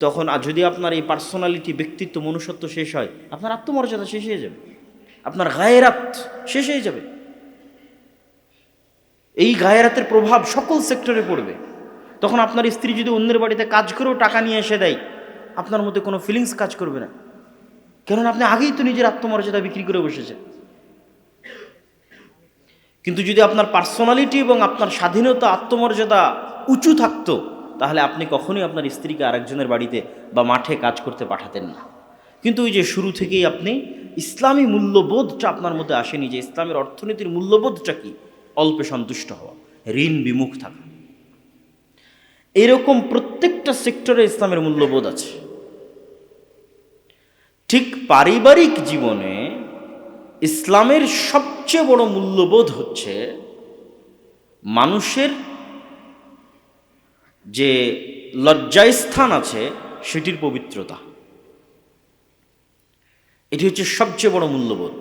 তখন আর যদি আপনার এই পার্সোনালিটি, ব্যক্তিত্ব, মনুষ্যত্ব শেষ হয়, আপনার আত্মমর্যাদা শেষ হয়ে যাবে, আপনার গায়রাত শেষ হয়ে যাবে। এই গায়রাতের প্রভাব সকল সেক্টরে পড়বে। তখন আপনার স্ত্রী যদি অন্যের বাড়িতে কাজ করেও টাকা নিয়ে এসে দেয়, আপনার মধ্যে কোনো ফিলিংস কাজ করবে না, কেননা আপনি আগেই তো নিজের আত্মমর্যাদা বিক্রি করে বসেছেন। কিন্তু যদি আপনার পার্সোনালিটি এবং আপনার স্বাধীনতা, আত্মমর্যাদা উঁচু থাকতো, তাহলে আপনি কখনোই আপনার স্ত্রীকে আরেকজনের বাড়িতে বা মাঠে কাজ করতে পাঠাতেন না। কিন্তু ওই যে শুরু থেকেই আপনি ইসলামী মূল্যবোধটা আপনার মধ্যে আসেনি, যে ইসলামের অর্থনীতির মূল্যবোধটা কি, অল্পে সন্তুষ্ট হওয়া, ঋণ বিমুখ থাকা। এরকম প্রত্যেকটা সেক্টরে ইসলামের মূল্যবোধ আছে। ঠিক পারিবারিক জীবনে ইসলামের সবচেয়ে বড় মূল্যবোধ হচ্ছে মানুষের যে লজ্জাস্থান আছে সেটির পবিত্রতা। এটি হচ্ছে সবচেয়ে বড় মূল্যবোধ,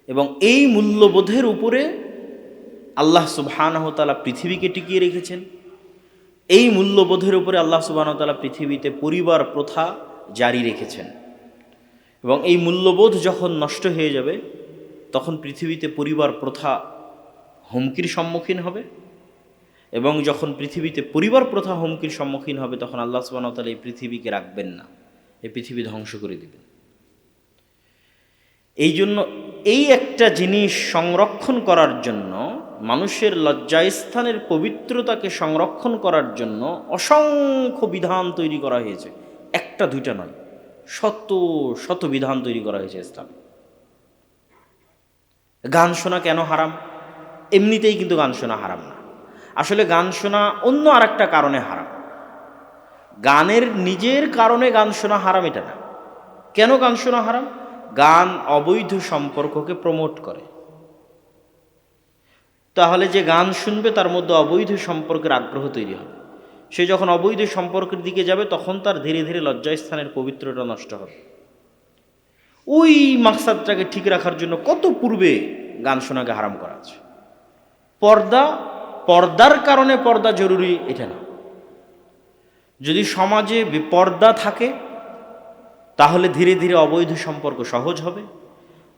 এবং এই মূল্যবোধের উপরে আল্লাহ সুবহানাহু ওয়া তাআলা পৃথিবীকে টিকিয়ে রেখেছেন। এই মূল্যবোধের উপরে আল্লাহ সুবহানাহু ওয়া তাআলা পৃথিবীতে পরিবার প্রথা জারি রেখেছেন, এবং এই মূল্যবোধ যখন নষ্ট হয়ে যাবে, তখন পৃথিবীতে পরিবার প্রথা হুমকির সম্মুখীন হবে, এবং যখন পৃথিবীতে পরিবার প্রথা হুমকির সম্মুখীন হবে, তখন আল্লাহ সুবহানাহু ওয়া তাআলা এই পৃথিবীকে রাখবেন না, এই পৃথিবী ধ্বংস করে দিবেন। এই জন্য এই একটা জিনিস সংরক্ষণ করার জন্য, মানুষের লজ্জাস্থানের পবিত্রতাকে সংরক্ষণ করার জন্য অসংখ্য বিধান তৈরি করা হয়েছে, একটা দুইটা নয়, শত শত বিধান তৈরি করা হয়েছে ইসলামে। গান শোনা কেন হারাম? এমনিতেই কিন্তু গান শোনা হারাম না। আসলে গান শোনা অন্য আর একটা কারণে হারাম। গানের নিজের কারণে গান শোনা হারাম এটা না। কেন গান শোনা হারাম? গান অবৈধ সম্পর্ককে প্রমোট করে। তাহলে যে গান শুনবে তার মধ্যে অবৈধ সম্পর্কের আগ্রহ তৈরি হবে। সে যখন অবৈধ সম্পর্কের দিকে যাবে, তখন তার ধীরে ধীরে লজ্জাস্থানের পবিত্রতা নষ্ট হবে। ওই মাকসাদটাকে ঠিক রাখার জন্য কত পূর্বে গান শোনাকে হারাম করা আছে। পর্দার কারণে পর্দা জরুরি এটা না। যদি সমাজে বেপর্দা থাকে, তাহলে ধীরে ধীরে অবৈধ সম্পর্ক সহজ হবে।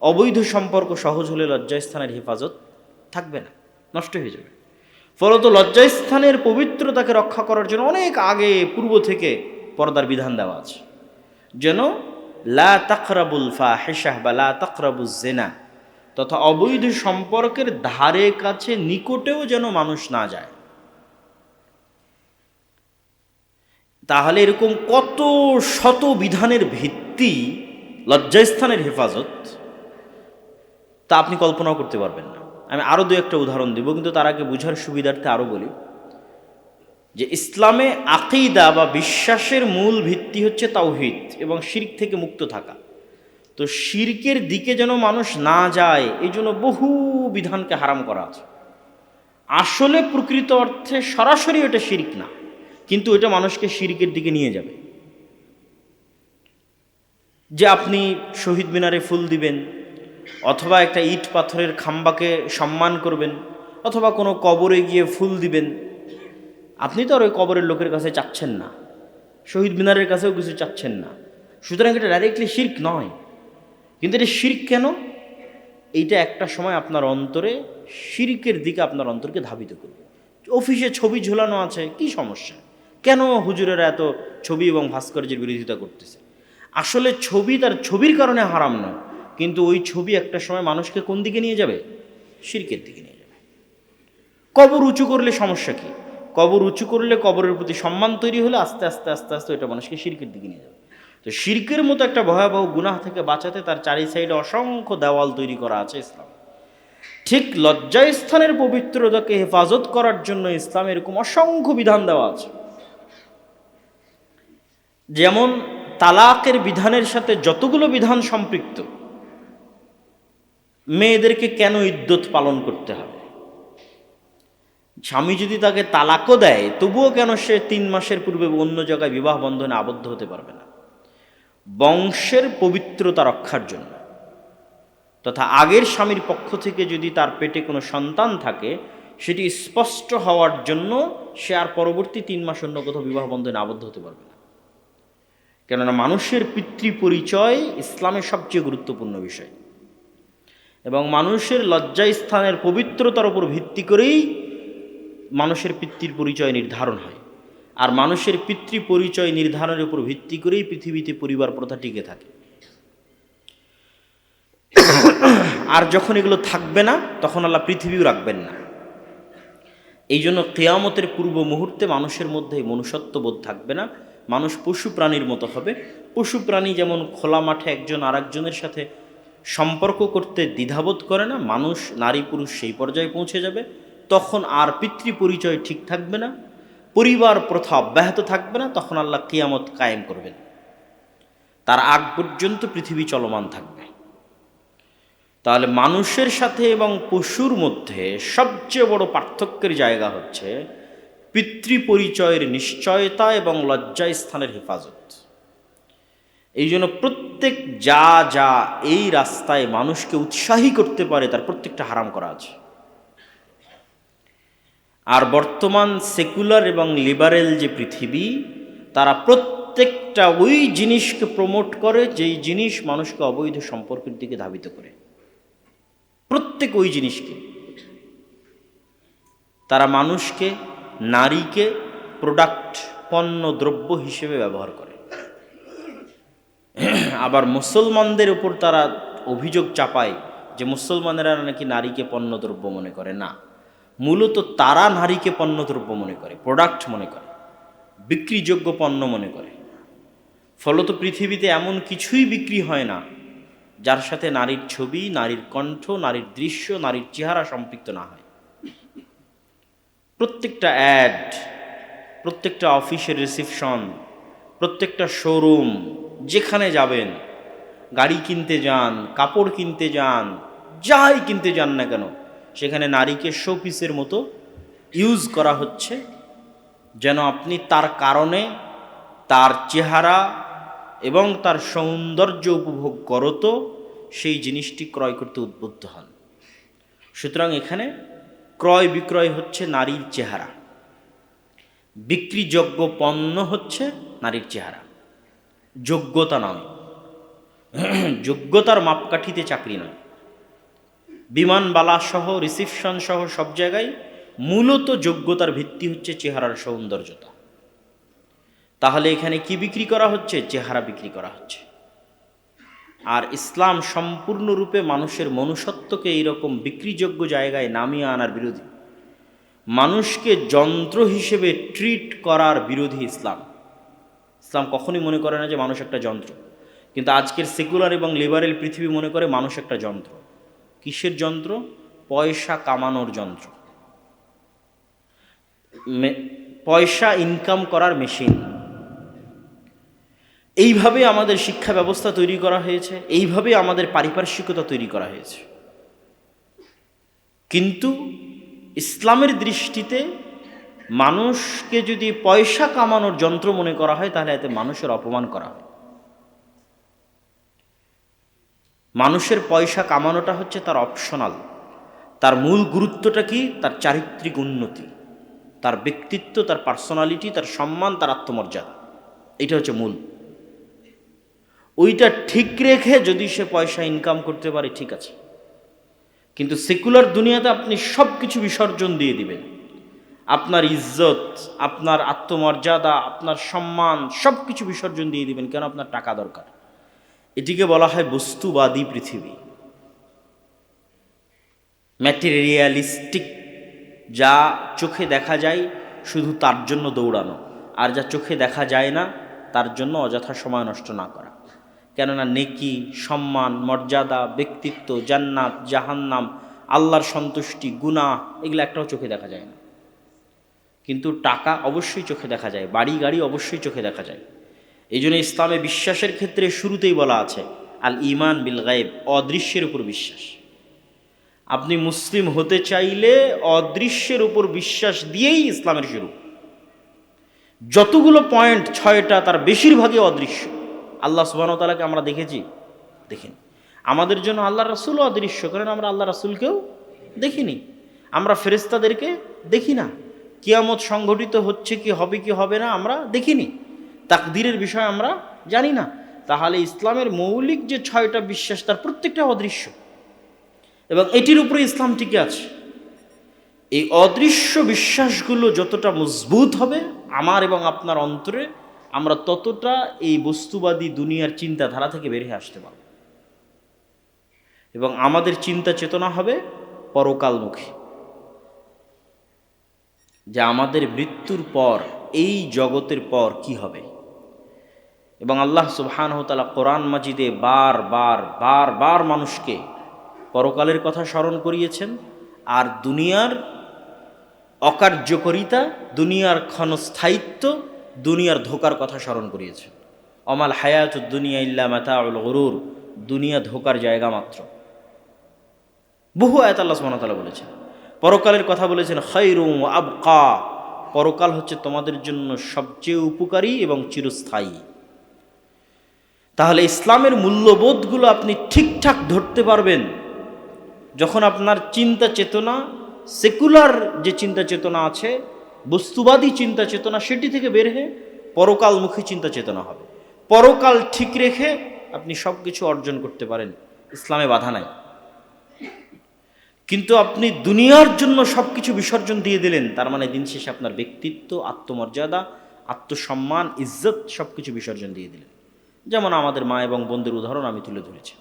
অবৈধ সম্পর্ক সহজ হলে লজ্জাস্থানের হেফাজত থাকবে না, নষ্ট হয়ে যাবে। ফলত লজ্জাস্থানের পবিত্রতাকে রক্ষা করার জন্য অনেক আগে পূর্ব থেকে পর্দার বিধান দেওয়া আছে, যেন লা তাকরাবুল ফাহিশাহ বা লা তাকরাবুজ জিনা, তথা অবৈধ সম্পর্কের ধারে কাছে নিকটেও যেন মানুষ না যায়। তাহলে এরকম কত শত বিধানের ভিত্তি লজ্জাস্থানের হেফাজত, তা আপনি কল্পনাও করতে পারবেন না। আমি আরও দু একটা উদাহরণ দেব, কিন্তু তার আগে বুঝার সুবিধার্থে আরও বলি যে ইসলামে আকীদা বা বিশ্বাসের মূল ভিত্তি হচ্ছে তাওহীদ এবং শিরক থেকে মুক্ত থাকা। তো শিরকের দিকে যেন মানুষ না যায়, এই জন্য বহু বিধানকে হারাম করা আছে। আসলে প্রকৃত অর্থে সরাসরি এটা শিরক না, কিন্তু এটা মানুষকে শিরকের দিকে নিয়ে যাবে। যে আপনি শহীদ মিনারে ফুল দিবেন, অথবা একটা ইট পাথরের খাম্বাকে সম্মান করবেন, অথবা কোনো কবরে গিয়ে ফুল দিবেন, আপনি তো আর ওই কবরের লোকের কাছে চাচ্ছেন না, শহীদ মিনারের কাছেও কিছু চাচ্ছেন না। সুতরাং এটা ডাইরেক্টলি শিরক নয়। কিন্তু এটা শিরক কেন? এইটা একটা সময় আপনার অন্তরে শিরকের দিকে আপনার অন্তরকে ধাবিত করবে। অফিসে ছবি ঝোলানো আছে, কি সমস্যা? কেন হুজুরেরা এত ছবি এবং ভাস্কর্যের বিরোধিতা করতেছে? আসলে ছবি তার ছবির কারণে হারাম নয়, কিন্তু ওই ছবি একটা সময় মানুষকে কোন দিকে নিয়ে যাবে? শিরকের দিকে নিয়ে যাবে। কবর উঁচু করলে সমস্যা কি? কবর উঁচু করলে কবরের প্রতি সম্মান তৈরি হলে আস্তে আস্তে আস্তে আস্তে ওইটা মানুষকে শিরকের দিকে নিয়ে যাবে। তো শিরকের মতো একটা ভয়াবহ গুনাহ থেকে বাঁচাতে তার চারি সাইডে অসংখ্য দেওয়াল তৈরি করা আছে ইসলাম। ঠিক লজ্জাস্থানের পবিত্রতাকে হেফাজত করার জন্য ইসলাম এরকম অসংখ্য বিধান দেওয়া আছে। যেমন তালাকের বিধানের সাথে যতগুলো বিধান সম্পৃক্ত, মেয়েদেরকে কেন ইদ্যত পালন করতে হবে, স্বামী যদি তাকে তালাকও দেয় তবুও কেন সে 3 মাসের পূর্বে অন্য জায়গায় বিবাহ বন্ধনে আবদ্ধ হতে পারবে না, বংশের পবিত্রতা রক্ষার জন্য, তথা আগের স্বামীর পক্ষ থেকে যদি তার পেটে কোনো সন্তান থাকে সেটি স্পষ্ট হওয়ার জন্য সে আর পরবর্তী 3 মাস অন্য কোথাও বিবাহ বন্ধনে আবদ্ধ হতে পারবে না। কেননা মানুষের পিতৃ পরিচয় ইসলামের সবচেয়ে গুরুত্বপূর্ণ বিষয়, এবং মানুষের লজ্জাস্থানের পবিত্রতার উপর ভিত্তি করেই মানুষের পিতৃ পরিচয় নির্ধারণ হয়। আর মানুষের পিতৃ পরিচয় নির্ধারণের উপর ভিত্তি করেই পৃথিবীতে পরিবার প্রথা টিকে থাকে। আর যখন এগুলো থাকবে না, তখন আল্লাহ পৃথিবীও রাখবেন না। এই জন্য কিয়ামতের পূর্ব মুহূর্তে মানুষের মধ্যে মনুষ্যত্ববোধ থাকবে না, মানুষ পশু প্রাণীর মতো হবে। পশু প্রাণী যেমন খোলা মাঠে একজন আরেকজনের সাথে সম্পর্ক করতে দ্বিধাবোধ করে না, মানুষ নারী পুরুষ সেই পর্যায়ে পৌঁছে যাবে। তখন আর পিতৃ পরিচয় ঠিক থাকবে না, পরিবার প্রথা অব্যাহত থাকবে না, তখন আল্লাহ কিয়ামত কায়েম করবেন। তার আগ পর্যন্ত পৃথিবী চলমান থাকবে। তাহলে মানুষের সাথে এবং পশুর মধ্যে সবচেয়ে বড় পার্থক্যের জায়গা হচ্ছে পিতৃ পরিচয়ের নিশ্চয়তা এবং লজ্জাস্থানের হেফাজত। এই জন্য প্রত্যেক যা যা এই রাস্তায় মানুষকে উৎসাহী করতে পারে তার প্রত্যেকটা হারাম করা আছে। আর বর্তমান সেকুলার এবং লিবারেল যে পৃথিবী, তারা প্রত্যেকটা ওই জিনিসকে প্রমোট করে যেই জিনিস মানুষকে অবৈধ সম্পর্কের দিকে ধাবিত করে। প্রত্যেক ওই জিনিসকে তারা মানুষকে, নারীকে প্রোডাক্ট, পণ্য দ্রব্য হিসেবে ব্যবহার করে। আবার মুসলমানদের উপর তারা অভিযোগ চাপায় যে মুসলমানেরা নাকি নারীকে পণ্যদ্রব্য মনে করে। না, মূলত তারা নারীকে পণ্যদ্রব্য মনে করে, প্রোডাক্ট মনে করে, বিক্রিযোগ্য পণ্য মনে করে। ফলত পৃথিবীতে এমন কিছুই বিক্রি হয় না যার সাথে নারীর ছবি, নারীর কণ্ঠ, নারীর দৃশ্য, নারীর চেহারা সম্পৃক্ত না হয়। প্রত্যেকটা অ্যাড, প্রত্যেকটা অফিসের রিসিপশন, প্রত্যেকটা শোরুম, যেখানে যাবেন, গাড়ি কিনতে যান, কাপড় কিনতে যান, যাই কিনতে যান না কেন, সেখানে নারীকে শোপিসের মতো ইউজ করা হচ্ছে, যেন আপনি তার কারণে তার চেহারা এবং তার সৌন্দর্য উপভোগ করতো সেই জিনিসটি ক্রয় করতে উদ্বুদ্ধ হন। সুতরাং এখানে ক্রয় বিক্রয় হচ্ছে নারীর চেহারা, বিক্রিযোগ্য পণ্য হচ্ছে নারীর চেহারা, যোগ্যতা নয়। যোগ্যতার মাপকাঠিতে চাকরি নয়। বিমানবালা সহ, রিসিপশন সহ সব জায়গায় মূলত যোগ্যতার ভিত্তি হচ্ছে চেহারার সৌন্দর্যতা। তাহলে এখানে কি বিক্রি করা হচ্ছে? চেহারা বিক্রি করা হচ্ছে। আর ইসলাম সম্পূর্ণরূপে মানুষের মনুষ্যত্বকে এইরকম বিক্রিযোগ্য জায়গায় নামিয়ে আনার বিরোধী, মানুষকে যন্ত্র হিসেবে ট্রিট করার বিরোধী ইসলাম। ইসলাম কখনই মনে করে না যে মানুষ একটা যন্ত্র, কিন্তু আজকের সেকুলার এবং লিবারেল পৃথিবী মনে করে মানুষ একটা যন্ত্র। কিসের যন্ত্র? পয়সা কামানোর যন্ত্র, পয়সা ইনকাম করার মেশিন। এইভাবে আমাদের শিক্ষা ব্যবস্থা তৈরি করা হয়েছে, এইভাবে আমাদের পারিপার্শ্বিকতা তৈরি করা হয়েছে। কিন্তু ইসলামের দৃষ্টিতে মানুষকে যদি পয়সা কামানোর যন্ত্র মনে করা হয়, তাহলে এতে মানুষের অপমান করা হয়। মানুষের পয়সা কামানোটা হচ্ছে তার অপশনাল। তার মূল গুরুত্বটা কি? তার চারিত্রিক উন্নতি, তার ব্যক্তিত্ব, তার পার্সোনালিটি, তার সম্মান, তার আত্মমর্যাদা, এটা হচ্ছে মূল। ওইটা ঠিক রেখে যদি সে পয়সা ইনকাম করতে পারে, ঠিক আছে। কিন্তু সেকুলার দুনিয়াতে আপনি সব কিছু বিসর্জন দিয়ে দিবেন। আপনার ইজ্জত, আপনার আত্মমর্যাদা, আপনার সম্মান সব কিছু বিসর্জন দিয়ে দিবেন। কেন? আপনার টাকা দরকার। এটিকে বলা হয় বস্তুবাদী পৃথিবী, ম্যাটেরিয়ালিস্টিক। যা চোখে দেখা যায় শুধু তার জন্য দৌড়ানো, আর যা চোখে দেখা যায় না তার জন্য অযথা সময় নষ্ট না করা। কেননা নেকি, সম্মান, মর্যাদা, ব্যক্তিত্ব, জান্নাত, জাহান্নাম, আল্লাহর সন্তুষ্টি, গুনাহ, এগুলো একটাও চোখে দেখা যায় না। কিন্তু টাকা অবশ্যই চোখে দেখা যায়, বাড়ি গাড়ি অবশ্যই চোখে দেখা যায়। এই জন্য ইসলামে বিশ্বাসের ক্ষেত্রে শুরুতেই বলা আছে আল ঈমান বিল গায়ব, অদৃশ্যের উপর বিশ্বাস। আপনি মুসলিম হতে চাইলে অদৃশ্যের উপর বিশ্বাস দিয়েই ইসলামের শুরু। যতগুলো পয়েন্ট, 6টা, তার বেশিরভাগই অদৃশ্য। আল্লাহ সুবহানাহু ওয়া তাআলাকে আমরা দেখেছি? দেখিনি। আমাদের জন্য আল্লাহ রাসূলও অদৃশ্য, কারণ আমরা আল্লাহ রাসূলকেও দেখিনি, আমরা ফেরেশতাদেরকে দেখি না, কিয়ামত সংঘটিত হচ্ছে কি হবে কি হবে না আমরা দেখিনি। তাকদীরের বিষয় আমরা জানি না, তাহলে ইসলামের মৌলিক যে 6টা বিশ্বাস তার প্রত্যেকটা অদৃশ্য, এবং এটির উপরে ইসলাম টিকে আছে। এই অদৃশ্য বিশ্বাসগুলো যতটা মজবুত হবে আমার এবং আপনার অন্তরে, আমরা ততটা এই বস্তুবাদী দুনিয়ার চিন্তাধারা থেকে বের হয়ে আসতে পারব, এবং আমাদের চিন্তা চেতনা হবে পরকালমুখী, যে আমাদের মৃত্যুর পর এই জগতের পর কি হবে। এবং আল্লাহ সুবহানাহু ওয়া তাআলা কোরআন মাজিদে বার মানুষকে পরকালের কথা স্মরণ করিয়েছেন, আর দুনিয়ার অকার্যকরিতা, দুনিয়ার ক্ষণস্থায়িত্ব, দুনিয়ার ধোকার কথা স্মরণ করিয়েছেন। অমাল হায়াতুদ দুনিয়া ইল্লা মাতাউল গুরুর, দুনিয়া ধোকার জায়গা মাত্র। বহু আয়াত আল্লাহ সুবহানাহু ওয়া তাআলা বলেছেন। পরকালের কথা বলেছেন খায়রুম ওয়া আবকা, পরকাল হচ্ছে তোমাদের জন্য সবচেয়ে উপকারী এবং চিরস্থায়ী। তাহলে ইসলামের মূল্যবোধগুলো আপনি ঠিকঠাক ধরতে পারবেন যখন আপনার চিন্তা চেতনা, সেকুলার যে চিন্তা চেতনা আছে, বস্তুবাদী চিন্তা চেতনা, সেটি থেকে বের হয়ে পরকালমুখী চিন্তা চেতনা হবে। পরকাল ঠিক রেখে আপনি সব কিছু অর্জন করতে পারেন, ইসলামে বাধা নাই। কিন্তু আপনি দুনিয়ার জন্য সব কিছু বিসর্জন দিয়ে দিলেন, তার মানে দিন শেষে আপনার ব্যক্তিত্ব, আত্মমর্যাদা, আত্মসম্মান, ইজ্জত সব কিছু বিসর্জন দিয়ে দিলেন। যেমন আমাদের মা এবং বোনদের উদাহরণ আমি তুলে ধরেছি।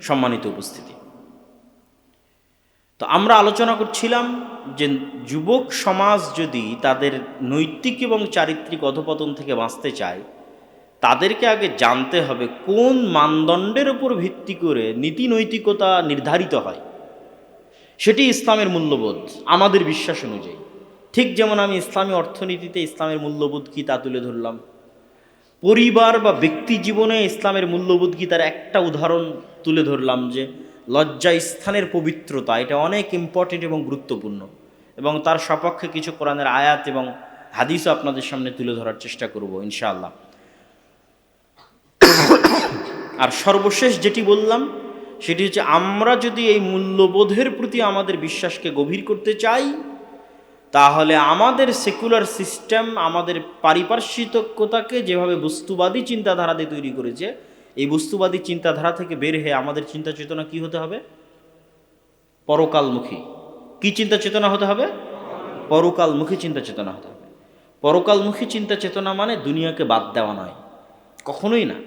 সম্মানিত উপস্থিতি, তো আমরা আলোচনা করছিলাম যে যুবক সমাজ যদি তাদের নৈতিক এবং চারিত্রিক অধপতন থেকে বাঁচতে চায়, তাদেরকে আগে জানতে হবে কোন মানদণ্ডের উপর ভিত্তি করে নীতি নৈতিকতা নির্ধারিত হয়। সেটি ইসলামের মূল্যবোধ আমাদের বিশ্বাস অনুযায়ী। ঠিক যেমন আমি ইসলামী অর্থনীতিতে ইসলামের মূল্যবোধ কী তা তুলে ধরলাম, পরিবার বা ব্যক্তি জীবনে ইসলামের মূল্যবোধ কী তার একটা উদাহরণ তুলে ধরলাম, যে লজ্জা স্থানের পবিত্রতা, এটা অনেক ইম্পর্টেন্ট এবং গুরুত্বপূর্ণ, এবং তার সপক্ষে কিছু কোরআনের আয়াত এবং হাদিসও আপনাদের সামনে তুলে ধরার চেষ্টা করব ইনশাআল্লাহ। আর সর্বশেষ যেটি বললাম সেটি হচ্ছে, আমরা যদি এই মূল্যবোধের প্রতি আমাদের বিশ্বাসকে গভীর করতে চাই, তাহলে আমাদের সেকুলার সিস্টেম আমাদের পারিপার্শ্বিকতাকে যেভাবে বস্তুবাদী চিন্তাধারা দিয়ে তৈরি করেছে, এই বস্তুবাদী চিন্তাধারা থেকে বের হয়ে আমাদের চিন্তা চেতনা কি হতে হবে? পরকালমুখী। কি চিন্তা চেতনা হতে হবে? পরকালমুখী চিন্তা চেতনা হতে হবে। পরকালমুখী চিন্তা চেতনা মানে দুনিয়াকে বাদ দেওয়া নয়, কখনোই না।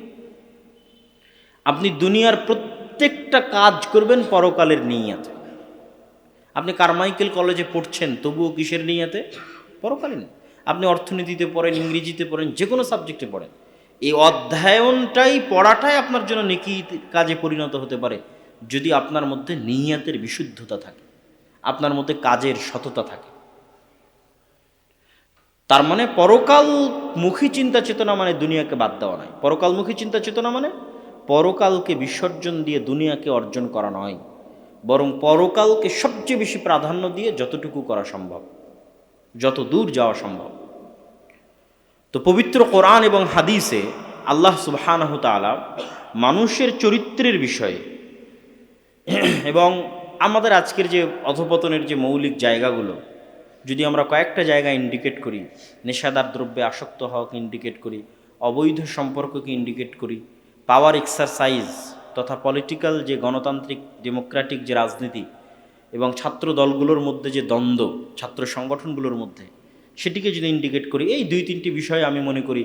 আপনি দুনিয়ার প্রত্যেকটা কাজ করবেন পরকালের নিয়াতে। আপনি কারমাইকেল কলেজে পড়ছেন, তবুও কিসের নিয়াতে? পরকালীন। আপনি অর্থনীতিতে পড়েন, ইংরেজিতে পড়েন, যে কোনো সাবজেক্টে পড়েন, এই অধ্যয়নটাই, পড়াটাই আপনার জন্য নেকি কাজে পরিণত হতে পারে যদি আপনার মধ্যে নিয়াতের বিশুদ্ধতা থাকে, আপনার মধ্যে কাজের সততা থাকে। তার মানে পরকালমুখী চিন্তা চেতনা মানে দুনিয়াকে বাদ দেওয়া নয়। পরকালমুখী চিন্তা চেতনা মানে পরকালকে বিসর্জন দিয়ে দুনিয়াকে অর্জন করা নয়, বরং পরকালকে সবচেয়ে বেশি প্রাধান্য দিয়ে যতটুকু করা সম্ভব, যত দূর যাওয়া সম্ভব। তো পবিত্র কোরআন এবং হাদিসে আল্লাহ সুবহানাহু তাআলা মানুষের চরিত্রের বিষয়ে এবং আমাদের আজকের যে অধপতনের যে মৌলিক জায়গাগুলো, যদি আমরা কয়েকটা জায়গা ইন্ডিকেট করি, নেশাদার দ্রব্যে আসক্ত হওয়াকে ইন্ডিকেট করি, অবৈধ সম্পর্ককে ইন্ডিকেট করি, পাওয়ার এক্সারসাইজ তথা পলিটিক্যাল যে গণতান্ত্রিক ডেমোক্রেটিক যে রাজনীতি এবং ছাত্র দলগুলোর মধ্যে যে দ্বন্দ্ব, ছাত্র সংগঠনগুলোর মধ্যে, সেটিকে যদি ইন্ডিকেট করি, এই 2-3টি বিষয় আমি মনে করি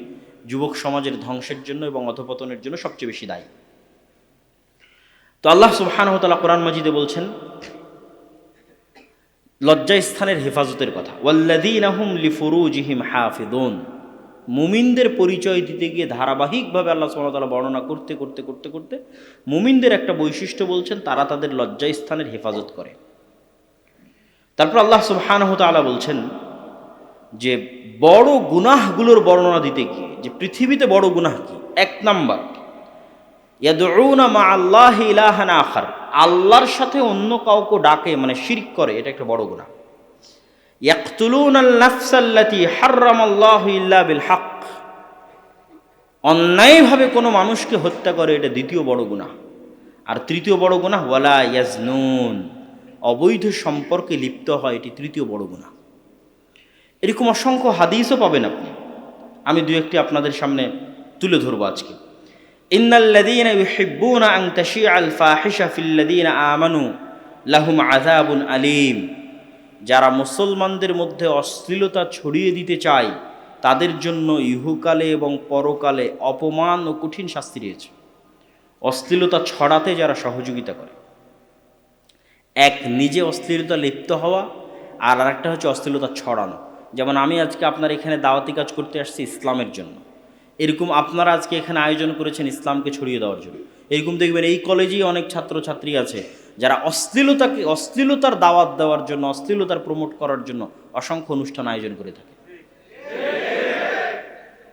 যুবক সমাজের ধ্বংসের জন্য এবং অধপতনের জন্য সবচেয়ে বেশি দায়ী। তো আল্লাহ সুবহানাহু ওয়া তাআলা কোরআন মাজিদে বলছেন লজ্জাস্থানের হেফাজতের কথা, ওয়াল্লাযীনা হুম লিফুরুজিহিম হাফিযুন। মুমিনদের পরিচয় দিতে গিয়ে ধারাবাহিকভাবে আল্লাহ সুবহানাহু ওয়া তাআলা বর্ণনা করতে করতে করতে করতে মুমিনদের একটা বৈশিষ্ট্য বলছেন, তারা তাদের লজ্জাস্থানের হেফাজত করে। তারপর আল্লাহ সুবহানাহু ওয়া তাআলা বলছেন যে বড় গুনাহগুলোর বর্ণনা দিতে গিয়ে, যে পৃথিবীতে বড় গুনাহ কি, 1 নাম্বার ইয়াদউনা মা আল্লাহি ইলাহান আখার, আল্লাহর সাথে অন্য কাউকে ডাকে, মানে শিরক করে, এটা একটা বড় গুনাহ। ইয়াকতুলুনাল নাফসাল্লাতী হাররামাল্লাহু ইল্লা বিল হক, অন্যায়ভাবে কোনো মানুষকে হত্যা করে, এটা দ্বিতীয় বড় গুনাহ। আর তৃতীয় বড় গুনাহ ওয়ালা ইয়াজনুন, অবৈধ সম্পর্কে লিপ্ত হয়, এটি তৃতীয় বড় গুনাহ। এরকম অসংখ্য হাদিসও পাবেন আপনি। আমি দু একটি আপনাদের সামনে তুলে ধরবো আজকে। ইন্নাল্লাযীনা ইউহিব্বুনা আন তাশিআল ফাহিশা ফিল্লাযীনা আমানু লাহুম আযাবুন আলীম। যারা মুসলমানদের মধ্যে অশ্লীলতা ছড়িয়ে দিতে চায় তাদের জন্য ইহকালে এবং পরকালে অপমান ও কঠিন শাস্তি রয়েছে। অশ্লীলতা ছড়াতে যারা সহযোগিতা করে, এক নিজে অশ্লীলতা লিপ্ত হওয়া, আর আরেকটা হচ্ছে অশ্লীলতা ছড়ানো। যেমন আমি আজকে আপনার এখানে দাওয়াতি কাজ করতে আসছি ইসলামের জন্য, এরকম আপনারা আজকে এখানে আয়োজন করেছেন ইসলামকে ছড়িয়ে দেওয়ার জন্য। এরকম দেখবেন এই কলেজেই অনেক ছাত্রছাত্রী আছে যারা অশ্লীলতার দাওয়াত দেওয়ার জন্য, অশ্লীলতার প্রমোট করার জন্য অসংখ্য অনুষ্ঠান আয়োজন করে থাকে।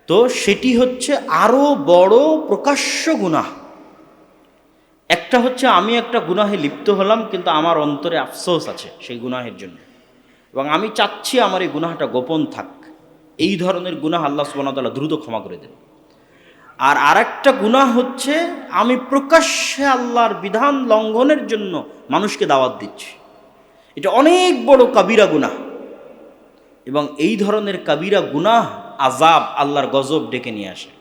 তো সেটি হচ্ছে আরও বড় প্রকাশ্য গুনাহ। একটা হচ্ছে আমি একটা গুনাহে লিপ্ত হলাম, কিন্তু আমার অন্তরে আফসোস আছে সেই গুনাহের জন্য, এবং আমি চাচ্ছি আমার এই গুনাহটা গোপন থাক। এই ধরনের গুনাহ আল্লাহ সুবহানাহু ওয়া তাআলা দ্রুত ক্ষমা করে দেন। আর আরেকটা গুনাহ হচ্ছে আমি প্রকাশ্যে আল্লাহর বিধান লঙ্ঘনের জন্য মানুষকে দাওয়াত দিচ্ছি। এটা অনেক বড় কাবিরা গুনাহ, এবং এই ধরনের কাবিরা গুনাহ আযাব, আল্লাহর গজব ডেকে নিয়ে আসে।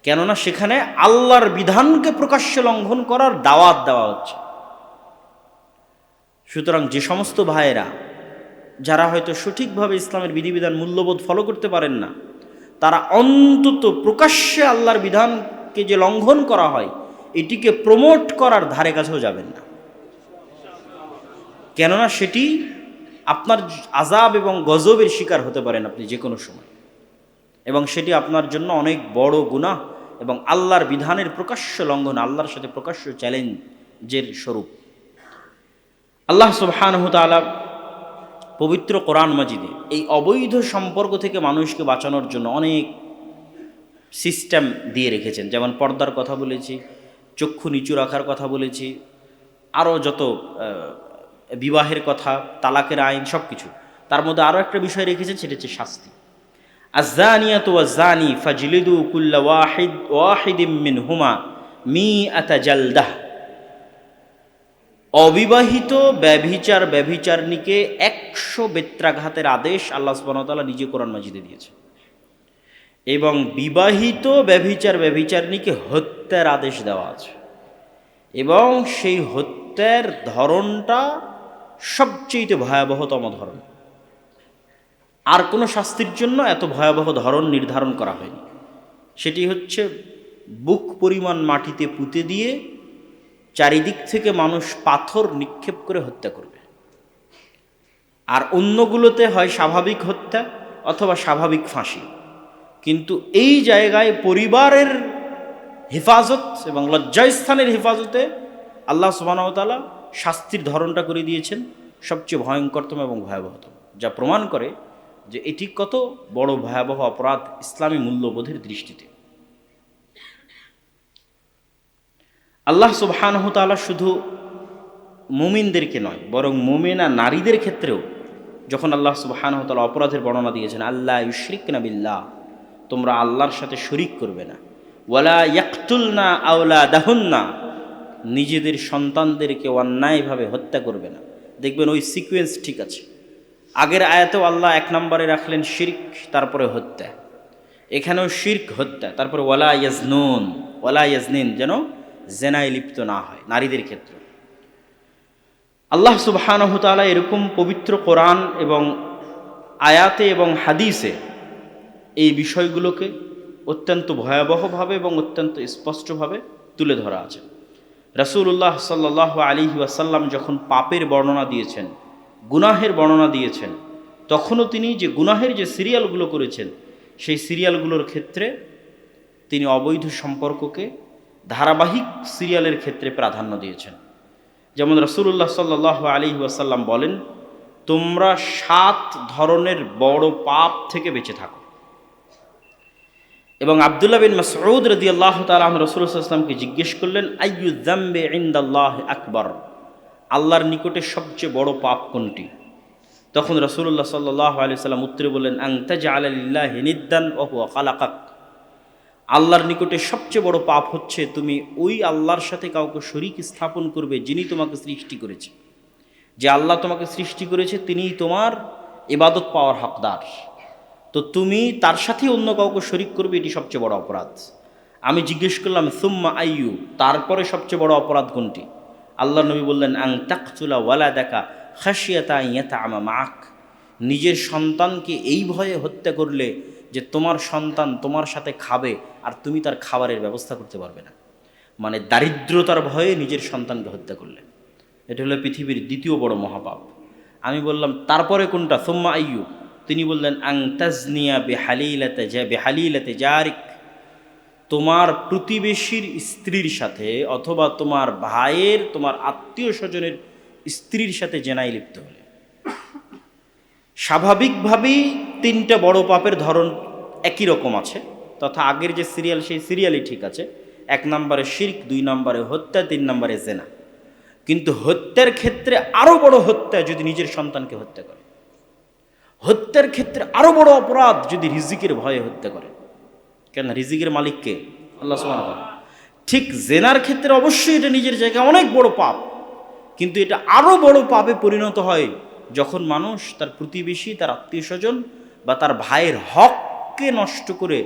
কেননা সেখানে আল্লাহর বিধানকে প্রকাশ্যে লঙ্ঘন করার দাওয়াত দেওয়া হচ্ছে। সুতরাং যে সমস্ত ভাইয়েরা যারা হয়তো সঠিকভাবে ইসলামের বিধিবিধান মূল্যবোধ ফলো করতে পারেন না, তারা অন্তত প্রকাশ্যে আল্লাহর বিধানকে যে লঙ্ঘন করা হয় এটিকে প্রমোট করার ধারে কাছেও যাবেন না। কেননা সেটি আপনার আযাব এবং গজবের শিকার হতে পারেন আপনি যে কোনো সময়, এবং সেটি আপনার জন্য অনেক বড় গুনাহ এবং আল্লাহর বিধানের প্রকাশ্য লঙ্ঘন, আল্লাহর সাথে প্রকাশ্য চ্যালেঞ্জের স্বরূপ। আল্লাহ সুবহানাহু ওয়া তাআলা পবিত্র কোরআন মাজিদে এই অবৈধ সম্পর্ক থেকে মানুষকে বাঁচানোর জন্য অনেক সিস্টেম দিয়ে রেখেছেন। যেমন পর্দার কথা বলেছি, চক্ষু নিচু রাখার কথা বলেছি, আরও যত বিবাহের কথা, তালাকের আইন, সব কিছু। তার মধ্যে আরও একটা বিষয় রেখেছেন, সেটা হচ্ছে শাস্তি। আয-যানিয়াতু ওয়াজ-যানি ফাজলিদু কুল্লা ওয়াহিদিম মিনহুমা মিআতা জালদাহ। অবিবাহিত ব্যভিচারীকে 100 বেত্রাঘাতের আদেশ আল্লাহ সুবহানাহু ওয়া তাআলা নিজে কোরআন মাজিদে দিয়েছে, এবং বিবাহিত ব্যভিচারীকে হত্যার আদেশ দেওয়া আছে, এবং সেই হত্যার ধরনটা সবচেয়ে ভয়াবহতম ধরন। আর কোনো শাস্তির জন্য এত ভয়াবহ ধরন নির্ধারণ করা হয়নি। সেটি হচ্ছে বুক পরিমাণ মাটিতে পুঁতে দিয়ে চারিদিক থেকে মানুষ পাথর নিক্ষেপ করে হত্যা করবে। আর অন্যগুলোতে হয় স্বাভাবিক হত্যা অথবা স্বাভাবিক ফাঁসি। কিন্তু এই জায়গায় পরিবারের হেফাজত এবং লজ্জাস্থানের হেফাজতে আল্লাহ সুবহানাহু ওয়া তাআলা শাস্তির ধরনটা করে দিয়েছেন সবচেয়ে ভয়ঙ্করতম এবং ভয়াবহতম, যা প্রমাণ করে যে এটি কত বড় ভয়াবহ অপরাধ ইসলামী মূল্যবোধের দৃষ্টিতে। আল্লাহ সুবহানাহু ওয়া তাআলা শুধু মুমিনদেরকে নয়, বরং মুমিনা নারীদের ক্ষেত্রেও যখন আল্লাহ সুবহানাহু ওয়া তাআলা অপরাধের বর্ণনা দিয়েছেন, আল্লাহ ইউশরিকনা বিল্লাহ, তোমরা আল্লাহর সাথে শরীক করবে না, ওয়ালা ইয়াকতুলনা আওলাদাহুন্না, নিজেদের সন্তানদেরকে অন্যায়ভাবে হত্যা করবে না। দেখবেন ওই সিকোয়েন্স ঠিক আছে। আগের আয়াতেও আল্লাহ 1 নম্বরে রাখলেন শিরক, তারপরে হত্যা। এখানেও শিরক, হত্যা, তারপরে ওয়ালা ইয়াজনুন, ওয়ালা ইয়াজনিন, যেন জেনায় লিপ্ত না হয় নারীদের ক্ষেত্রে। আল্লাহ সুবহানাহু ওয়া তাআলা এরকম পবিত্র কোরআন এবং আয়াতে এবং হাদিসে এই বিষয়গুলোকে অত্যন্ত ভয়াবহভাবে এবং অত্যন্ত স্পষ্টভাবে তুলে ধরা আছে। রাসূলুল্লাহ সাল্লাল্লাহু আলাইহি ওয়াসাল্লাম যখন পাপের বর্ণনা দিয়েছেন, গুনাহের বর্ণনা দিয়েছেন, তখনও তিনি যে গুনাহের যে সিরিয়ালগুলো করেছেন সেই সিরিয়ালগুলোর ক্ষেত্রে তিনি অবৈধ সম্পর্ককে ধারাবাহিক সিরিয়ালের ক্ষেত্রে প্রাধান্য দিয়েছেন। যেমন রাসূলুল্লাহ সাল্লাল্লাহু আলাইহি ওয়াসাল্লাম বলেন, তোমরা 7 ধরনের বড় পাপ থেকে বেঁচে থাকো। এবং আব্দুল্লাহ বিন মাসউদ রাদিয়াল্লাহু তাআলা আনহু রাসূলুল্লাহ সাল্লাল্লাহু আলাইহি ওয়াসাল্লামকে জিজ্ঞেস করলেন, আইয়ু যামবি ইনদাল্লাহি আকবার, আল্লাহর নিকটে সবচেয়ে বড় পাপ কোনটি? তখন রাসূলুল্লাহ সাল্লাল্লাহু আলাইহি ওয়াসাল্লাম উত্তরে বললেন, আন তাজআলা লিল্লাহি নিদ্দান ওয়া হুয়া খালাকাক, আল্লাহর নিকটে সবচেয়ে বড় পাপ হচ্ছে তুমি ওই আল্লাহর সাথে কাউকে শরীক স্থাপন করবে যিনি তোমাকে সৃষ্টি করেছে। যে আল্লাহ তোমাকে সৃষ্টি করেছে তিনিই তোমার ইবাদত পাওয়ার হকদার, তো তুমি তার সাথে অন্য কাউকে শরিক করবে, এটি সবচেয়ে বড় অপরাধ। আমি জিজ্ঞেস করলাম সুম্মা আইয়ু, তারপরে সবচেয়ে বড় অপরাধ কোনটি? আল্লাহ নবী বললেন আং তাকতুলা ওয়ালাদাকা খাশিয়াতা ইয়াতাআমা মাক, নিজের সন্তানকে এই ভয়ে হত্যা করলে যে তোমার সন্তান তোমার সাথে খাবে আর তুমি তার খাবারের ব্যবস্থা করতে পারবে না। মানে দারিদ্রতার ভয়ে নিজের সন্তানকে হত্যা করলে, এটা হলো পৃথিবীর দ্বিতীয় বড় মহাপাপ। আমি বললাম তারপরে কোনটা? সুম্মা আইয়ু, তিনি বললেন আং তাজনিয়া বেহালিলাতে জারিক, তোমার প্রতিবেশীর স্ত্রীর সাথে অথবা তোমার ভাইয়ের, তোমার আত্মীয় স্বজনের স্ত্রীর সাথে জেনায় লিপ্ত হলে। স্বাভাবিকভাবেই তিনটা বড় পাপের ধরন একই রকম আছে, তথা আগের যে সিরিয়াল সেই সিরিয়ালই ঠিক আছে। 1 নম্বরে শিরক, 2 নম্বরে হত্যা, 3 নম্বরে জেনা। কিন্তু হত্যার ক্ষেত্রে আরও বড় হত্যা যদি নিজের সন্তানকে হত্যা করে। হত্যার ক্ষেত্রে আরও বড় অপরাধ যদি রিজিকের ভয়ে হত্যা করে। কেন? রিজিকের মালিককে আল্লাহ সুবহানাহু ওয়া তাআলা। ঠিক জেনার ক্ষেত্রে অবশ্যই এটা নিজের জায়গায় অনেক বড় পাপ, কিন্তু এটা আরও বড় পাপে পরিণত হয় যখন মানুষ তার প্রতিবেশী, তার আত্মীয় স্বজন বা তার ভাইয়ের হককে নষ্ট করে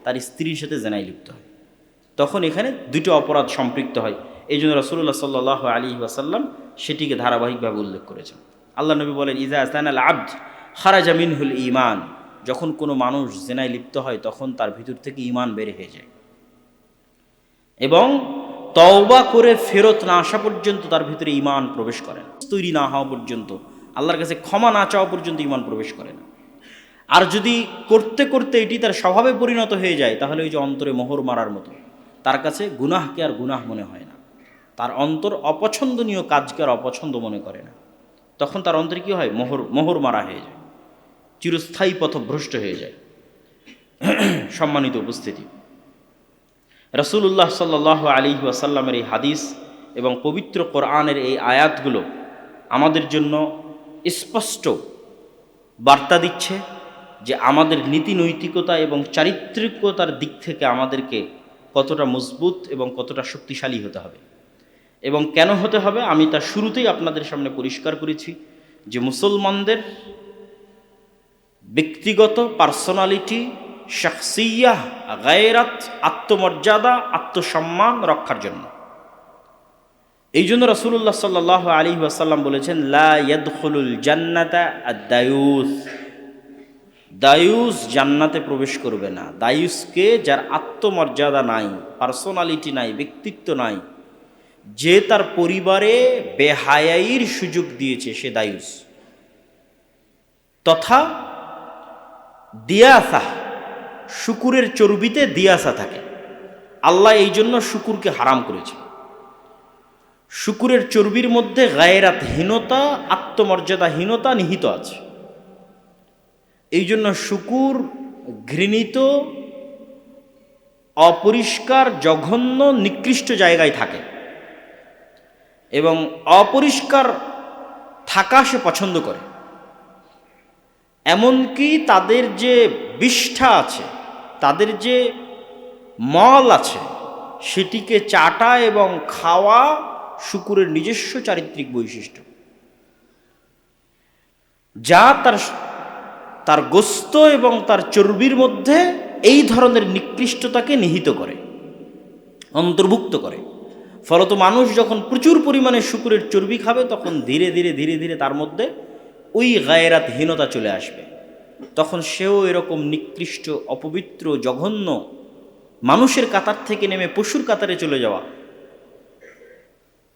তার স্ত্রীর সাথে জেনায় লিপ্ত হয়। তখন এখানে দুটো অপরাধ সম্পৃক্ত হয়। এই জন্য রাসূলুল্লাহ সাল্লাল্লাহু আলাইহি ওয়াসাল্লাম সেটিকে ধারাবাহিকভাবে উল্লেখ করেছেন। আল্লাহ নবী বলেন ইজা জানাল আবদ খারাজা মিনহুল ঈমান, যখন কোনো মানুষ জেনায় লিপ্ত হয় তখন তার ভিতর থেকে ঈমান বের হয়ে যায়, এবং তওবা করে ফেরত না আসা পর্যন্ত তার ভিতরে ঈমান প্রবেশ করে না। তৈরি না হওয়া পর্যন্ত, আল্লাহর কাছে ক্ষমা না চাওয়া পর্যন্ত ঈমান প্রবেশ করে না। আর যদি করতে করতে এটি তার স্বভাবে পরিণত হয়ে যায়, তাহলে ওই যে অন্তরে মোহর মারার মতো, তার কাছে গুনাহকে আর গুনাহ মনে হয় না, তার অন্তর অপছন্দনীয় কাজকে আর অপছন্দ মনে করে না। তখন তার অন্তরে কী হয়? মোহর মারা হয়ে যায়, চিরস্থায়ী পথভ্রষ্ট হয়ে যায়। সম্মানিত উপস্থিতি, রাসূলুল্লাহ সাল্লাল্লাহু আলাইহি ওয়াসাল্লামের এই হাদিস এবং পবিত্র কোরআনের এই আয়াতগুলো আমাদের জন্য স্পষ্ট বার্তা দিচ্ছে যে আমাদের নীতি নৈতিকতা এবং চারিত্রিকতার দিক থেকে আমাদেরকে কতটা মজবুত এবং কতটা শক্তিশালী হতে হবে। এবং কেন হতে হবে আমি তা শুরুতেই আপনাদের সামনে পরিষ্কার করেছি, যে মুসলমানদের ব্যক্তিগত পার্সোনালিটি, শাখসিয়াহ, গায়রাত, আত্মমর্যাদা, আত্মসম্মান রক্ষার জন্য। এই জন্য রাসূলুল্লাহ সাল্লাল্লাহু আলাইহি ওয়াসাল্লাম বলেছেন লা ইয়াদখুলুল জান্নাতা আদ-দায়ুস, দায়ুস জান্নাতে প্রবেশ করবে না। দায়ুসকে, যার আত্মমর্যাদা নাই, পার্সোনালিটি নাই, ব্যক্তিত্ব নাই, যে তার পরিবারে বেহায়াইর সুযোগ দিয়েছে, সে দায়ুস। তথা দিয়াসা, শুকুরের চর্বিতে দিয়াসা থাকে। আল্লাহ এই জন্য শুকুরকে হারাম করেছে। শুকুরের চর্বির মধ্যে গায়রাতহীনতা, আত্মমর্যাদাহীনতা নিহিত আছে। এই জন্য শুকুর ঘৃণিত, অপরিষ্কার, জঘন্য, নিকৃষ্ট জায়গায় থাকে, এবং অপরিষ্কার থাকা সে পছন্দ করে। এমনকি তাদের যে বিষ্ঠা আছে, তাদের যে মল আছে, সেটিকে চাটা এবং খাওয়া শুকুরের নিজস্ব চারিত্রিক বৈশিষ্ট্য, যা তার গোস্ত এবং তার চর্বির মধ্যে এই ধরনের নিকৃষ্টতাকে নিহিত করে, অন্তর্ভুক্ত করে। ফলত মানুষ যখন প্রচুর পরিমাণে শুকুরের চর্বি খাবে, তখন ধীরে ধীরে ধীরে ধীরে তার মধ্যে ওই গায়রাতহীনতা চলে আসবে। তখন সেও এরকম নিকৃষ্ট, অপবিত্র, জঘন্য, মানুষের কাতার থেকে নেমে পশুর কাতারে চলে যাওয়া।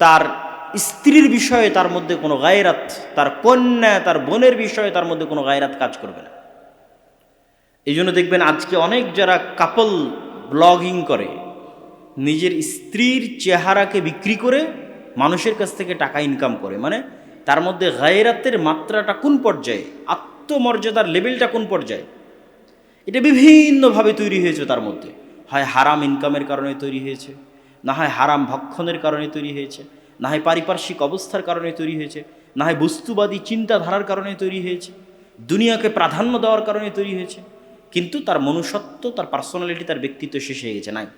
তার স্ত্রীর বিষয়ে তার মধ্যে কোনো গায়রাত, তার কন্যা, তার বোনের বিষয়ে তার মধ্যে কোনো গায়রাত কাজ করবে না। এই জন্য দেখবেন আজকে অনেক যারা কাপল ব্লগিং করে, নিজের স্ত্রীর চেহারাকে বিক্রি করে মানুষের কাছ থেকে টাকা ইনকাম করে। মানে তার মধ্যে গায়রাতের মাত্রাটা কোন পর্যায়ে, আত্মমর্যাদার লেভেলটা কোন পর্যায়ে, এটা বিভিন্নভাবে তৈরি হয়েছে তার মধ্যে। হয় হারাম ইনকামের কারণে তৈরি হয়েছে, না হয় হারাম ভক্ষণের কারণে তৈরি হয়েছে, না হয় পারিপার্শ্বিক অবস্থার কারণে তৈরি হয়েছে, না হয় বস্তুবাদী চিন্তাধারার কারণে তৈরি হয়েছে, দুনিয়াকে প্রাধান্য দেওয়ার কারণে তৈরি হয়েছে। কিন্তু তার মনুষ্যত্ব, তার পার্সোনালিটি, তার ব্যক্তিত্ব শেষ হয়ে গেছে, নাই,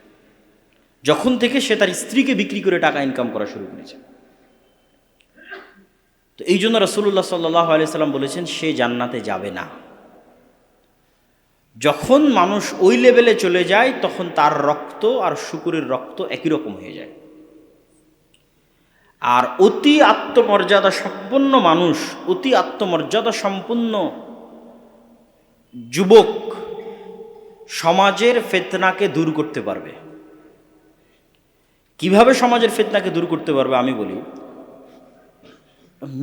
যখন থেকে সে তার স্ত্রীকে বিক্রি করে টাকা ইনকাম করা শুরু করেছে। তো এই জন্য রাসূলুল্লাহ সাল্লাল্লাহু আলাইহি সাল্লাম বলেছেন সে জান্নাতে যাবে না। যখন মানুষ ওই লেভেলে চলে যায় তখন তার রক্ত আর শূকরের রক্ত একই রকম হয়ে যায়। আর অতি আত্মমর্যাদা সম্পন্ন মানুষ, অতি আত্মমর্যাদা সম্পন্ন যুবক সমাজের ফিতনাকে দূর করতে পারবে। কিভাবে সমাজের ফিতনাকে দূর করতে পারবে আমি বলি,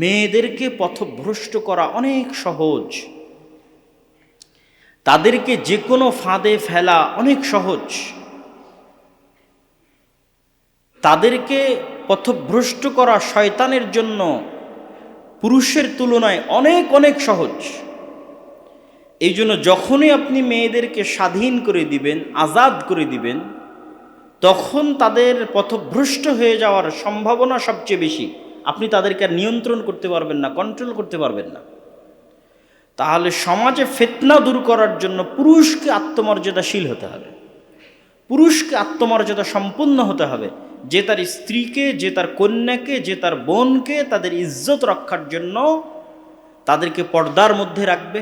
মেয়েদেরকে পথভ্রষ্ট করা অনেক সহজ, তাদেরকে যে কোনো ফাঁদে ফেলা অনেক সহজ, তাদেরকে পথভ্রষ্ট করা শয়তানের জন্য পুরুষের তুলনায় অনেক অনেক সহজ। এই জন্য যখনই আপনি মেয়েদেরকে স্বাধীন করে দিবেন, আজাদ করে দিবেন, তখন তাদের পথভ্রষ্ট হয়ে যাওয়ার সম্ভাবনা সবচেয়ে বেশি। আপনি তাদেরকে আর নিয়ন্ত্রণ করতে পারবেন না, কন্ট্রোল করতে পারবেন না। তাহলে সমাজে ফিতনা দূর করার জন্য পুরুষকে আত্মমর্যাদাশীল হতে হবে, পুরুষকে আত্মমর্যাদা সম্পন্ন হতে হবে, যে তার স্ত্রীকে, যে তার কন্যাকে, যে তার বোনকে তাদের ইজ্জত রক্ষার জন্য তাদেরকে পর্দার মধ্যে রাখবে,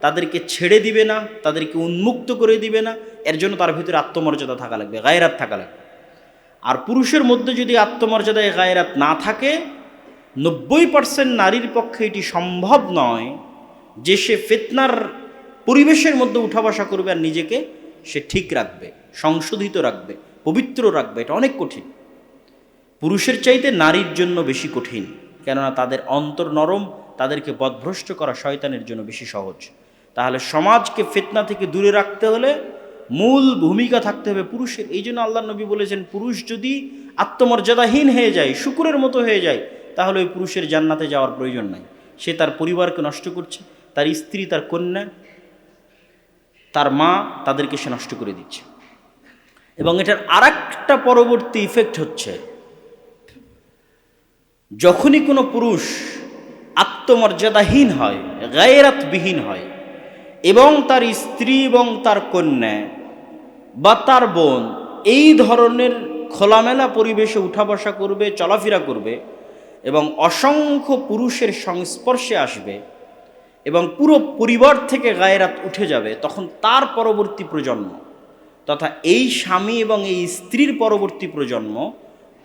তাদেরকে ছেড়ে দিবে না, তাদেরকে উন্মুক্ত করে দিবে না। এর জন্য তার ভিতরে আত্মমর্যাদা থাকা লাগবে, গায়রাত থাকা লাগবে। আর পুরুষের মধ্যে যদি আত্মমর্যাদায় গায়রাত না থাকে, 90% নারীর পক্ষে এটি সম্ভব নয় যে সে ফিতনার পরিবেশের মধ্যে উঠা বসা করবে আর নিজেকে সে ঠিক রাখবে, সংশোধিত রাখবে, পবিত্র রাখবে। এটা অনেক কঠিন, পুরুষের চাইতে নারীর জন্য বেশি কঠিন, কেননা তাদের অন্তর নরম, তাদেরকে পথভ্রষ্ট করা শয়তানের জন্য বেশি সহজ। তাহলে সমাজকে ফিতনা থেকে দূরে রাখতে হলে মূল ভূমিকা থাকতে হবে পুরুষের। এই জন্য আল্লাহ নবী বলেছেন, পুরুষ যদি আত্মমর্যাদাহীন হয়ে যায়, শূকরের মতো হয়ে যায়, তাহলে ওই পুরুষের জান্নাতে যাওয়ার প্রয়োজন নাই। সে তার পরিবারকে নষ্ট করছে, তার স্ত্রী, তার কন্যা, তার মা, তাদেরকে সে নষ্ট করে দিচ্ছে। এবং এটার আরেকটা পরবর্তী ইফেক্ট হচ্ছে, যখনই কোনো পুরুষ আত্মমর্যাদাহীন হয়, গায়রাতবিহীন হয়, এবং তার স্ত্রী এবং তার কন্যা বা তার বোন এই ধরনের খোলামেলা পরিবেশে উঠা বসা করবে, চলাফেরা করবে, এবং অসংখ্য পুরুষের সংস্পর্শে আসবে, এবং পুরো পরিবার থেকে গায়রাত উঠে যাবে, তখন তার পরবর্তী প্রজন্ম তথা এই স্বামী এবং এই স্ত্রীর পরবর্তী প্রজন্ম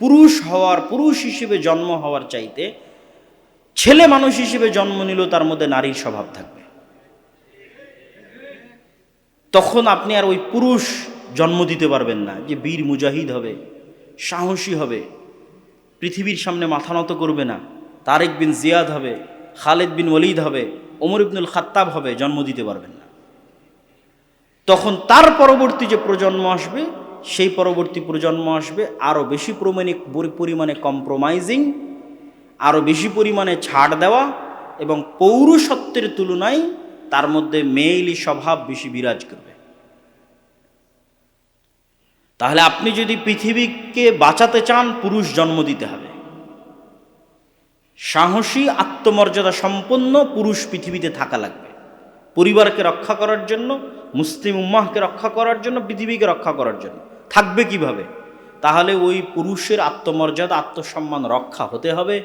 পুরুষ হিসেবে জন্ম হওয়ার চাইতে ছেলে মানুষ হিসেবে জন্ম নিল, তার মধ্যে নারীর স্বভাব থাকবে। তখন আপনি আর ওই পুরুষ জন্ম দিতে পারবেন না যে বীর মুজাহিদ হবে, সাহসী হবে, পৃথিবীর সামনে মাথা নত করবে না, তারেক বিন জিয়াদ হবে, খালেদ বিন ওয়ালিদ হবে, ওমর ইবনুল খাত্তাব হবে, জন্ম দিতে পারবেন না। তখন তার পরবর্তী যে প্রজন্ম আসবে, সেই পরবর্তী প্রজন্ম আসবে আরও বেশি পরিমাণে কম্প্রোমাইজিং, আরও বেশি পরিমাণে ছাড় দেওয়া, এবং পৌরুষত্বের তুলনায় তার মধ্যে মেয়েলি স্বভাব বেশি বিরাজ করবে। তাহলে আপনি যদি পৃথিবীকে বাঁচাতে চান, পুরুষ জন্ম দিতে হবে। সাহসী, আত্মমর্যাদা সম্পন্ন পুরুষ পৃথিবীতে থাকা লাগবে, পরিবারকে রক্ষা করার জন্য, মুসলিম উম্মাহকে রক্ষা করার জন্য, পৃথিবীকে রক্ষা করার জন্য। থাকবে কিভাবে? তাহলে ওই পুরুষের আত্মমর্যাদা, আত্মসম্মান রক্ষা হতে হবে,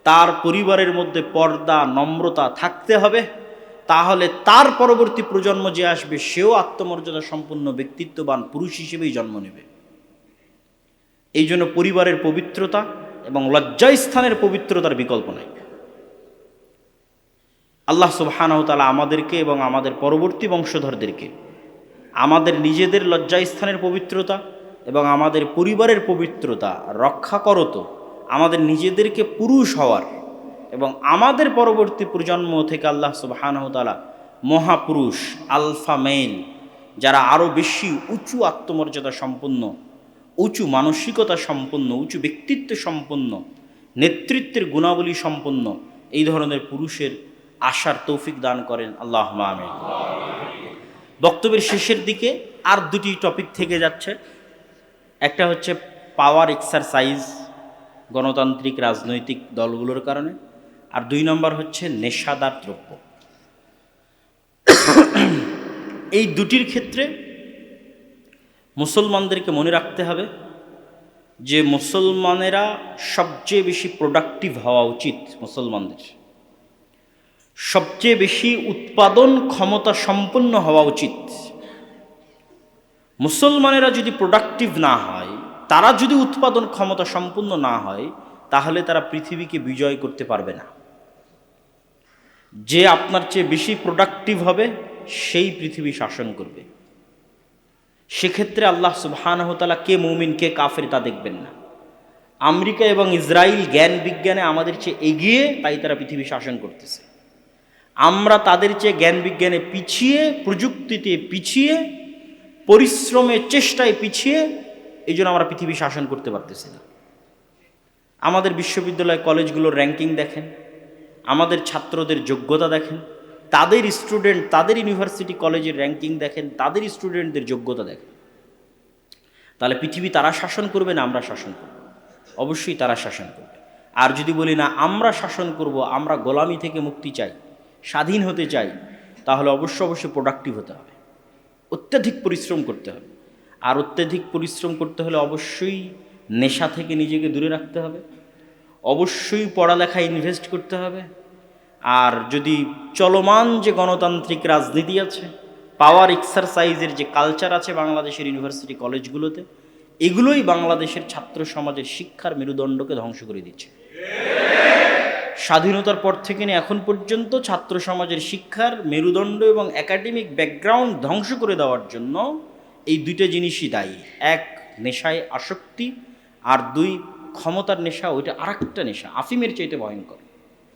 তার পরিবারের মধ্যে পর্দা, নম্রতা থাকতে হবে। তাহলে তার পরবর্তী প্রজন্ম যে আসবে, সেও আত্মমর্যাদা সম্পন্ন ব্যক্তিত্ববান পুরুষ হিসেবেই জন্ম নেবে। এই জন্য পরিবারের পবিত্রতা এবং লজ্জাস্থানের পবিত্রতার বিকল্প নাই। আল্লাহ সুবহানাহু ওয়া তাআলা আমাদেরকে এবং আমাদের পরবর্তী বংশধরদেরকে আমাদের নিজেদের লজ্জাস্থানের পবিত্রতা এবং আমাদের পরিবারের পবিত্রতা রক্ষা করত, আমাদের নিজেদেরকে পুরুষ হওয়ার এবং আমাদের পরবর্তী প্রজন্ম থেকে আল্লাহ সুবহানাহু ওয়া তাআলা মহাপুরুষ, আলফা মেল, যারা আরও বেশি উঁচু আত্মমর্যাদা সম্পন্ন, উঁচু মানসিকতা সম্পন্ন, উঁচু ব্যক্তিত্ব সম্পন্ন, নেতৃত্বের গুণাবলী সম্পন্ন, এই ধরনের পুরুষের আশার তৌফিক দান করেন। আল্লাহুম্মা আমিন। বক্তব্যের শেষের দিকে আর দুটি টপিক থেকে যাচ্ছে। একটা হচ্ছে পাওয়ার এক্সারসাইজ গণতান্ত্রিক রাজনৈতিক দলগুলোর কারণে, আর 2 নম্বর হচ্ছে নেশাদার দ্রব্য। এই দুটির ক্ষেত্রে মুসলমানদেরকে মনে রাখতে হবে যে মুসলমানেরা সবচেয়ে বেশি প্রোডাক্টিভ হওয়া উচিত, মুসলমানদের সবচেয়ে বেশি উৎপাদন ক্ষমতা সম্পন্ন হওয়া উচিত। মুসলমানেরা যদি প্রোডাক্টিভ না হয়, তারা যদি উৎপাদন ক্ষমতা সম্পন্ন না হয়, তাহলে তারা পৃথিবীকে বিজয় করতে পারবে না। যে আপনার চেয়ে বেশি প্রোডাক্টিভ হবে সেই পৃথিবী শাসন করবে। সেক্ষেত্রে আল্লাহ সুবহানাহু ওয়া তাআলা কে মুমিন কে কাফের তা দেখবেন না। আমেরিকা এবং ইসরায়েল জ্ঞান বিজ্ঞানে আমাদের চেয়ে এগিয়ে, তাই তারা পৃথিবী শাসন করতেছে। আমরা তাদের চেয়ে জ্ঞান বিজ্ঞানে পিছিয়ে, প্রযুক্তিতে পিছিয়ে, পরিশ্রমের চেষ্টায় পিছিয়ে, এই জন্য আমরা পৃথিবী শাসন করতে পারতেছি না। আমাদের বিশ্ববিদ্যালয় কলেজগুলোর র্যাঙ্কিং দেখেন, আমাদের ছাত্রদের যোগ্যতা দেখেন, তাদের স্টুডেন্ট, তাদের ইউনিভার্সিটি কলেজের র্যাঙ্কিং দেখেন, তাদের স্টুডেন্টদের যোগ্যতা দেখেন। তাহলে পৃথিবী তারা শাসন করবে না আমরা শাসন করব? অবশ্যই তারা শাসন করবে। আর যদি বলি না আমরা শাসন করব, আমরা গোলামি থেকে মুক্তি চাই, স্বাধীন হতে চাই, তাহলে অবশ্যই প্রোডাক্টিভ হতে হবে, অত্যাধিক পরিশ্রম করতে হবে। আর অত্যাধিক পরিশ্রম করতে হলে অবশ্যই নেশা থেকে নিজেকে দূরে রাখতে হবে, অবশ্যই পড়ালেখায় ইনভেস্ট করতে হবে। আর যদি চলমান যে গণতান্ত্রিক রাজনীতি আছে, পাওয়ার এক্সারসাইজের যে কালচার আছে বাংলাদেশের ইউনিভার্সিটি কলেজগুলোতে, এগুলোই বাংলাদেশের ছাত্র সমাজের শিক্ষার মেরুদণ্ডকে ধ্বংস করে দিচ্ছে। স্বাধীনতার পর থেকে নিয়ে এখন পর্যন্ত ছাত্র সমাজের শিক্ষার মেরুদণ্ড এবং একাডেমিক ব্যাকগ্রাউন্ড ধ্বংস করে দেওয়ার জন্য এই দুইটা জিনিসই দায়ী। এক, নেশায় আসক্তি, আর দুই, ক্ষমতার নেশা, ওইটা আরেকটা নেশা, আফিমের চাইতে ভয়ঙ্কর।